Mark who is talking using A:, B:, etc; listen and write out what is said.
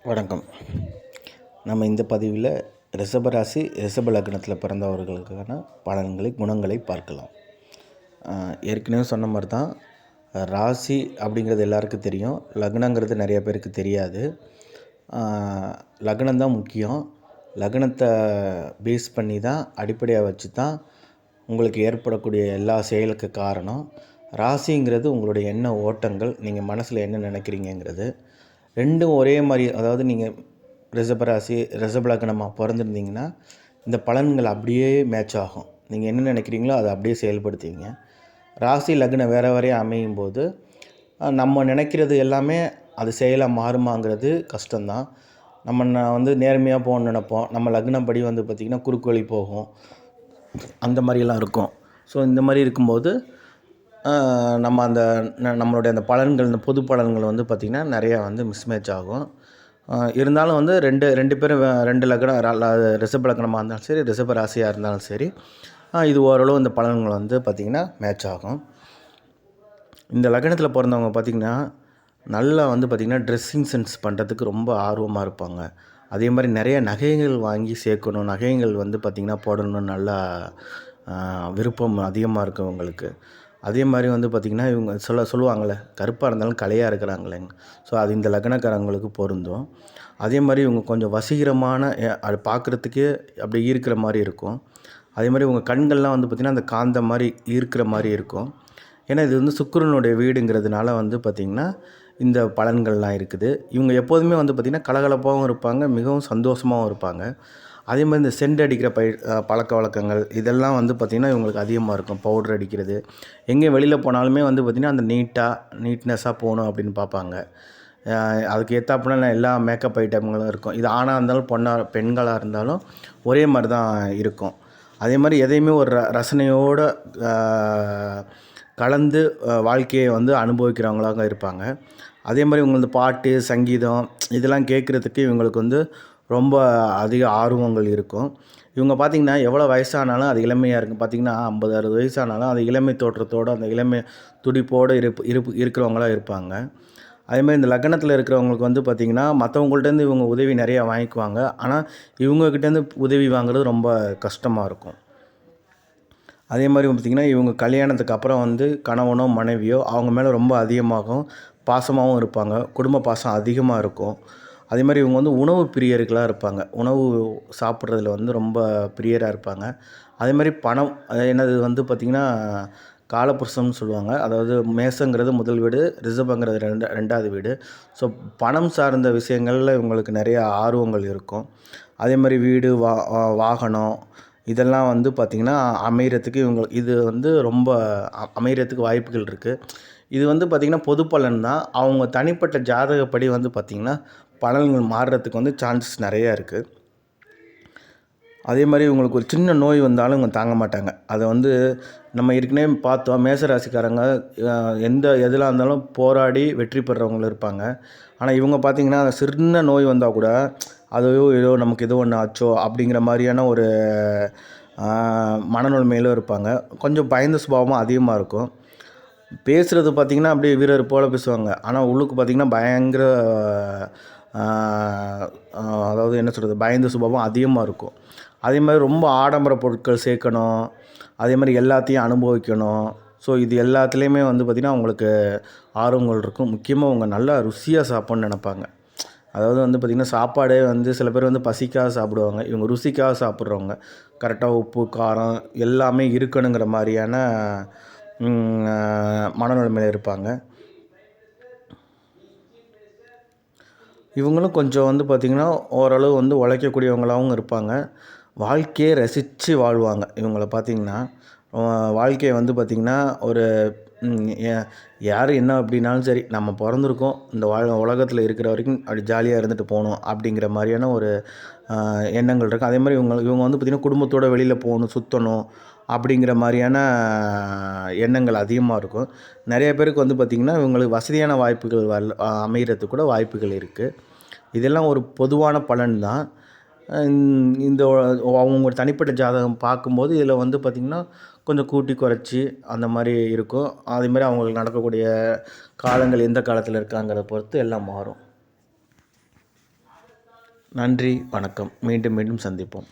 A: வணக்கம். நம்ம இந்த பதிவில் ரிஷபராசி ரிஷப லக்னத்தில் பிறந்தவர்களுக்கான பலன்களை குணங்களை பார்க்கலாம். ஏற்கனவே சொன்ன மாதிரி தான், ராசி அப்படிங்கிறது எல்லாருக்கும் தெரியும், லக்னங்கிறது நிறைய பேருக்கு தெரியாது. லக்னம் தான் முக்கியம். லக்னத்தை பேஸ் பண்ணி தான், அடிப்படையாக வச்சு தான் உங்களுக்கு ஏற்படக்கூடிய எல்லா செயலுக்கு காரணம். ராசிங்கிறது உங்களுடைய எண்ண ஓட்டங்கள், நீங்கள் மனசில் என்ன நினைக்கிறீங்கிறது. ரெண்டும் ஒரே மாதிரி, அதாவது நீங்கள் ரிஷபராசி ரிஷப லக்னமாக பிறந்திருந்தீங்கன்னா இந்த பலன்கள் அப்படியே மேட்ச் ஆகும். நீங்கள் என்ன நினைக்கிறீங்களோ அதை அப்படியே செயல்படுத்துவீங்க. ராசி லக்னம் வேறு வேறையாக அமையும் போது நம்ம நினைக்கிறது எல்லாமே அது செயலாக மாறுமாங்கிறது கஷ்டம்தான். நம்ம நேர்மையாக போகணுன்னு நினைப்போம். நம்ம லக்னப்படி பார்த்திங்கன்னா குறுக்கு வழி போகும், அந்த மாதிரியெல்லாம் இருக்கும். ஸோ இந்த மாதிரி இருக்கும்போது நம்ம நம்மளுடைய அந்த பலன்கள், இந்த பொது பலன்கள் பார்த்திங்கன்னா நிறையா மிஸ்மேட்ச் ஆகும். இருந்தாலும் ரெண்டு பேரும் ரெண்டு லக்னம், ரிஷப லக்னமாக இருந்தாலும் சரி, ரிஷப ராசியாக இருந்தாலும் சரி, இது ஓரளவு இந்த பலன்கள் பார்த்திங்கன்னா மேட்ச் ஆகும். இந்த லக்னத்தில் பிறந்தவங்க பார்த்திங்கன்னா நல்லா பார்த்திங்கன்னா ட்ரெஸ்ஸிங் சென்ஸ் பண்ணுறதுக்கு ரொம்ப ஆர்வமாக இருப்பாங்க. அதே மாதிரி நிறைய நகைகள் வாங்கி சேர்க்கணும், நகைகள் பார்த்திங்கன்னா போடணும்னு நல்லா விருப்பம் அதிகமாக இருக்கும் அவங்களுக்கு. அதே மாதிரி பார்த்திங்கன்னா இவங்க சொல்லுவாங்கள்ல, கருப்பாக இருந்தாலும் கலையாக இருக்கிறாங்களேங்க. ஸோ அது இந்த லக்னக்காரங்களுக்கு பொருந்தும். அதே மாதிரி இவங்க கொஞ்சம் வசீகரமான, அது பார்க்குறதுக்கே அப்படி ஈர்க்கிற மாதிரி இருக்கும். அதே மாதிரி உங்கள் கண்கள்லாம் பார்த்திங்கன்னா அந்த காந்த மாதிரி ஈர்க்கிற மாதிரி இருக்கும். ஏன்னா இது சுக்கிரனுடைய வீடுங்கிறதுனால பார்த்திங்கன்னா இந்த பலன்கள்லாம் இருக்குது. இவங்க எப்போதுமே பார்த்திங்கன்னா கலகலப்பாகவும் இருப்பாங்க, மிகவும் சந்தோஷமாகவும் இருப்பாங்க. அதே மாதிரி இந்த சென்ட் அடிக்கிற பழக்க வழக்கங்கள் இதெல்லாம் பார்த்திங்கன்னா இவங்களுக்கு அதிகமாக இருக்கும். பவுட்ரு அடிக்கிறது, எங்கேயும் வெளியில் போனாலுமே பார்த்திங்கன்னா அந்த நீட்னஸாக போகணும் அப்படின்னு பார்ப்பாங்க. அதுக்கு ஏற்றாப்புல எல்லா மேக்கப் ஐட்டங்களும் இருக்கும். இது ஆணாக இருந்தாலும் பெண்களாக இருந்தாலும் ஒரே மாதிரி தான் இருக்கும். அதே மாதிரி எதையுமே ஒரு ரசனையோடு கலந்து வாழ்க்கையை அனுபவிக்கிறவங்களாக இருப்பாங்க. அதே மாதிரி இவங்களது பாட்டு, சங்கீதம் இதெல்லாம் கேட்குறதுக்கு இவங்களுக்கு ரொம்ப அதிக ஆர்வங்கள் இருக்கும். இவங்க பார்த்திங்கன்னா எவ்வளோ வயசானாலும் அது இளமையாக இருக்கும். பார்த்திங்கன்னா 50-60 வயசானாலும் அது இளமை தோற்றத்தோடு, அந்த இளமை துடிப்போடு இருக்கிறவங்களாக இருப்பாங்க. அதேமாதிரி இந்த லக்னத்தில் இருக்கிறவங்களுக்கு பார்த்திங்கன்னா மற்றவங்கள்ட்டேருந்து இவங்க உதவி நிறையா வாங்கிக்குவாங்க. ஆனால் இவங்கக்கிட்டேருந்து உதவி வாங்குறது ரொம்ப கஷ்டமாக இருக்கும். அதே மாதிரி பார்த்திங்கன்னா இவங்க கல்யாணத்துக்கு அப்புறம் கணவனோ மனைவியோ அவங்க மேலே ரொம்ப அதிகமாகவும் பாசமாகவும் இருப்பாங்க. குடும்ப பாசம் அதிகமாக இருக்கும். அதே மாதிரி இவங்க உணவு பிரியர்களாக இருப்பாங்க. உணவு சாப்பிட்றதுல ரொம்ப பிரியராக இருப்பாங்க. அதே மாதிரி பணம், என்னது பார்த்திங்கன்னா காலபுருஷம்னு சொல்லுவாங்க. அதாவது மேசங்கிறது முதல் வீடு, ரிஷபங்கிறது ரெண்டாவது வீடு. ஸோ பணம் சார்ந்த விஷயங்களில் இவங்களுக்கு நிறைய ஆர்வங்கள் இருக்கும். அதே மாதிரி வீடு, வாகனம் இதெல்லாம் பார்த்திங்கன்னா அமைகிறதுக்கு இது ரொம்ப அமைகிறதுக்கு வாய்ப்புகள் இருக்குது. இது பார்த்திங்கன்னா பொது பலன் தான். அவங்க தனிப்பட்ட ஜாதகப்படி பார்த்திங்கன்னா பலன்கள் மாறுறதுக்கு சான்சஸ் நிறையா இருக்குது. அதே மாதிரி இவங்களுக்கு ஒரு சின்ன நோய் வந்தாலும் இவங்க தாங்க மாட்டாங்க. அதை நம்ம ஏற்கனவே பார்த்தோம், மேசராசிக்காரங்க எதில் இருந்தாலும் போராடி வெற்றி பெறவங்களும் இருப்பாங்க. ஆனால் இவங்க பார்த்திங்கன்னா சின்ன நோய் வந்தால் கூட ஏதோ நமக்கு ஏதோ ஒன்று ஆச்சோ அப்படிங்கிற மாதிரியான ஒரு மனநிலைமையிலும் இருப்பாங்க. கொஞ்சம் பயந்த சுபாவமும் அதிகமாக இருக்கும். பேசுகிறது பார்த்திங்கன்னா அப்படியே வீரர் போல் பேசுவாங்க. ஆனால் உள்ளுக்கு பார்த்திங்கன்னா பயங்கர, அதாவது என்ன சொல்கிறது, பயந்த சுபாவம் அதிகமாக இருக்கும். அதே மாதிரி ரொம்ப ஆடம்பர பொருட்கள் சேர்க்கணும், அதே மாதிரி எல்லாத்தையும் அனுபவிக்கணும். ஸோ இது எல்லாத்துலேயுமே பார்த்திங்கன்னா அவங்களுக்கு ஆர்வங்கள் இருக்கும். முக்கியமாக அவங்க நல்லா ருசியாக சாப்பிட்ணுன்னு நினப்பாங்க. அதாவது பார்த்திங்கன்னா சாப்பாடே சில பேர் பசிக்காக சாப்பிடுவாங்க. இவங்க ருசிக்காக சாப்பிட்றவங்க. கரெக்டாக உப்பு, காரம் எல்லாமே இருக்கணுங்கிற மாதிரியான மனநிலைமையில் இருப்பாங்க. இவங்களும் கொஞ்சம் பார்த்திங்கன்னா ஓரளவு உழைக்கக்கூடியவங்களாகவும் இருப்பாங்க. வாழ்க்கையை ரசித்து வாழ்வாங்க. இவங்கள பார்த்திங்கன்னா வாழ்க்கையை பார்த்திங்கன்னா ஒரு யார் என்ன அப்படின்னாலும் சரி, நம்ம பிறந்திருக்கோம், இந்த உலகத்தில் இருக்கிற வரைக்கும் அப்படி ஜாலியாக இருந்துட்டு போகணும் அப்படிங்கிற மாதிரியான ஒரு எண்ணங்கள் இருக்குது. அதே மாதிரி இவங்க பார்த்திங்கன்னா குடும்பத்தோடு வெளியில் போகணும், சுற்றணும் அப்படிங்கிற மாதிரியான எண்ணங்கள் அதிகமாக இருக்கும். நிறைய பேருக்கு பார்த்திங்கன்னா இவங்களுக்கு வசதியான வாய்ப்புகள் அமைகிறதுக்கு கூட வாய்ப்புகள் இருக்குது. இதெல்லாம் ஒரு பொதுவான பலன் தான். இந்த அவங்க தனிப்பட்ட ஜாதகம் பார்க்கும்போது இதில் பார்த்திங்கன்னா கொஞ்சம் கூட்டி குறைச்சி அந்த மாதிரி இருக்கும். அதே மாதிரி அவங்களுக்கு நடக்கக்கூடிய காலங்கள் எந்த காலத்தில் இருக்காங்கிறத பொறுத்து எல்லாம் மாறும். நன்றி, வணக்கம். மீண்டும் மீண்டும் சந்திப்போம்.